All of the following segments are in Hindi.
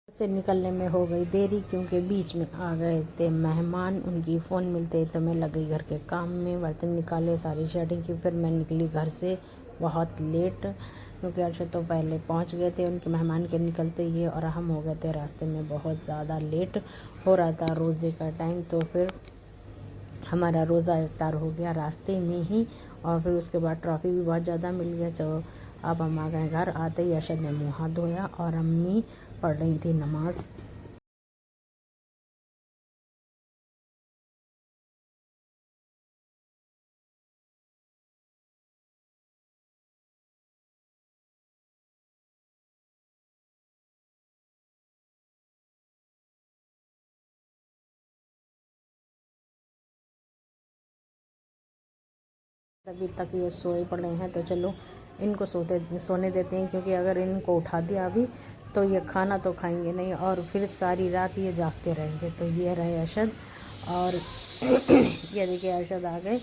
से निकलने में हो गई देरी क्योंकि बीच में आ गए थे मेहमान। उनकी फ़ोन मिलते तो मैं लग गई घर के काम में, बर्तन निकाले, सारी शेडिंग की। फिर मैं निकली घर से बहुत लेट क्योंकि अर्शद तो पहले पहुंच गए थे उनके मेहमान के निकलते ही, और हम हो गए थे रास्ते में बहुत ज़्यादा लेट हो रहा था रोज़े का टाइम। तो फिर हमारा रोज़ा इफ्तार हो गया रास्ते में ही, और फिर उसके बाद ट्रॉफ़ी भी बहुत ज़्यादा मिल गया। चलो अब हम आ गए घर। आते ही अर्शद ने मुँह हाथ धोया और अम्मी पढ़ रही थी नमाज़। अभी तक ये सोए पड़े हैं तो चलो इनको सोने देते हैं, क्योंकि अगर इनको उठा दिया अभी तो ये खाना तो खाएंगे नहीं और फिर सारी रात ये जागते रहेंगे। तो ये रहे अर्शद, और ये देखिए अर्शद आ गए,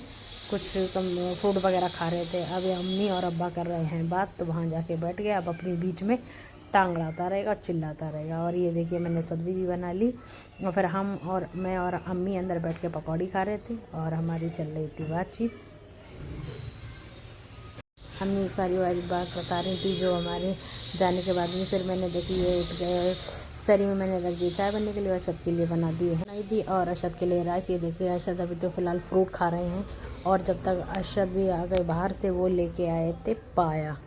कुछ कम फूड वगैरह खा रहे थे। अब ये अम्मी और अब्बा कर रहे हैं बात, तो वहाँ जाके बैठ गया। अब अपने बीच में टांग अड़ाता रहेगा, चिल्लाता रहेगा। और ये देखिए मैंने सब्ज़ी भी बना ली, और फिर मैं और अम्मी अंदर बैठ के पकौड़ी खा रहे थे और हमारी चल रही थी बातचीत। अम्मी सारी वाली बात बता रही थी जो हमारे जाने के बाद में। फिर मैंने देखी ये उठ गए, सरी में मैंने रख दी चाय बनने के लिए, अर्शद के लिए बना दी और अर्शद के लिए राइस। ये देखिए अर्शद अभी तो फ़िलहाल फ्रूट खा रहे हैं, और जब तक अर्शद भी आ गए बाहर से, वो लेके आए थे पाया।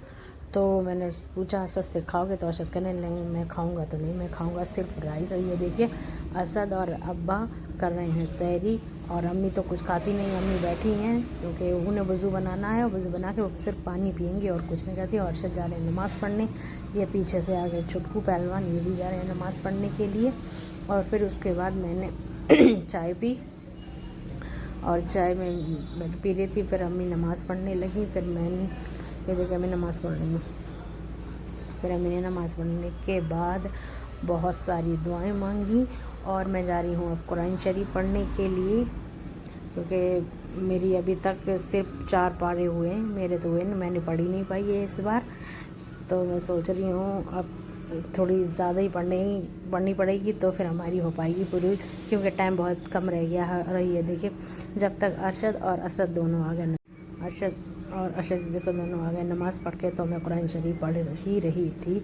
तो मैंने पूछा असद से खाओगे, तो अर्शद कहने नहीं मैं खाऊंगा, तो नहीं मैं खाऊंगा सिर्फ राइस। और ये देखिए असद और अब्बा कर रहे हैं सैरी, और अम्मी तो कुछ खाती नहीं, अम्मी बैठी हैं क्योंकि उन्हें वज़ू बनाना है, और वज़ू बना के वो सिर्फ पानी पियेंगी और कुछ नहीं करती। और अर्शद जा रहे हैं नमाज़ पढ़ने, ये पीछे से आ गए छुटकू पहलवान, ये भी जा रहे हैं नमाज़ पढ़ने के लिए। और फिर उसके बाद मैंने चाय पी, और चाय में पी रही थी। फिर अम्मी नमाज़ पढ़ने लगी, फिर मैंने ये देखिए मैं नमाज़ पढ़ रही हूँ। फिर अम्मी ने नमाज़ पढ़ने के बाद बहुत सारी दुआएं मांगी, और मैं जा रही हूँ अब कुरान शरीफ पढ़ने के लिए, क्योंकि मेरी अभी तक सिर्फ 4 पारे हुए हैं, मेरे तो हुए नहीं, मैंने पढ़ ही नहीं पाई है इस बार। तो मैं सोच रही हूँ अब थोड़ी ज़्यादा ही पढ़नी पड़ेगी, तो फिर हमारी हो पाएगी पूरी, क्योंकि टाइम बहुत कम रह गया है। रही है देखिए जब तक अरशद और असद दोनों आ गए, अरशद और अर्शद देखो दोनों आ गए नमाज़ पढ़ के, तो मैं कुरान शरीफ पढ़ ही रही थी।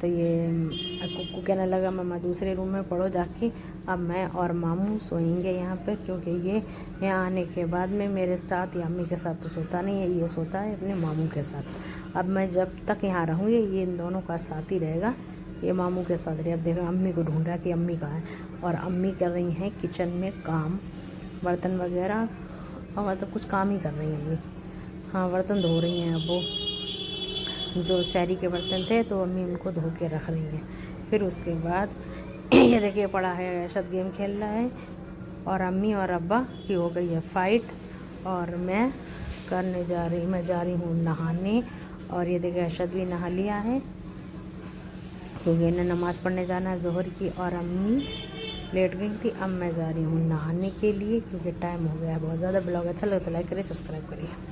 तो ये कुक्कू कहने लगा मम्मा दूसरे रूम में पढ़ो जाके, अब मैं और मामू सोएंगे यहाँ पे, क्योंकि ये यहाँ आने के बाद में मेरे साथ या अम्मी के साथ तो सोता नहीं है, ये सोता है अपने मामू के साथ। अब मैं जब तक यहाँ रहूँगी ये इन दोनों का साथ ही रहेगा, ये मामू के साथ रहे। अब देखो अम्मी को ढूंढ रहा कि अम्मी कहाँ है, और अम्मी कर रही हैं किचन में काम, बर्तन वगैरह, और मतलब कुछ काम ही कर रही हैं अम्मी। हाँ बर्तन धो रही हैं, अब वो जो शहरी के बर्तन थे तो अम्मी उनको धो के रख रही हैं। फिर उसके बाद ये देखिए पड़ा है अर्शद गेम खेल रहा है, और अम्मी और अब्बा की हो गई है फ़ाइट, और मैं जा रही हूँ नहाने। और ये देखिए अर्शद भी नहा लिया है क्योंकि इन्हें नमाज़ पढ़ने जाना है ज़ोहर की, और अम्मी लेट गई थी। अब मैं जा रही हूँ नहाने के लिए क्योंकि टाइम हो गया है बहुत ज़्यादा। ब्लॉग अच्छा लगता है लाइक करिए, सब्सक्राइब करिए।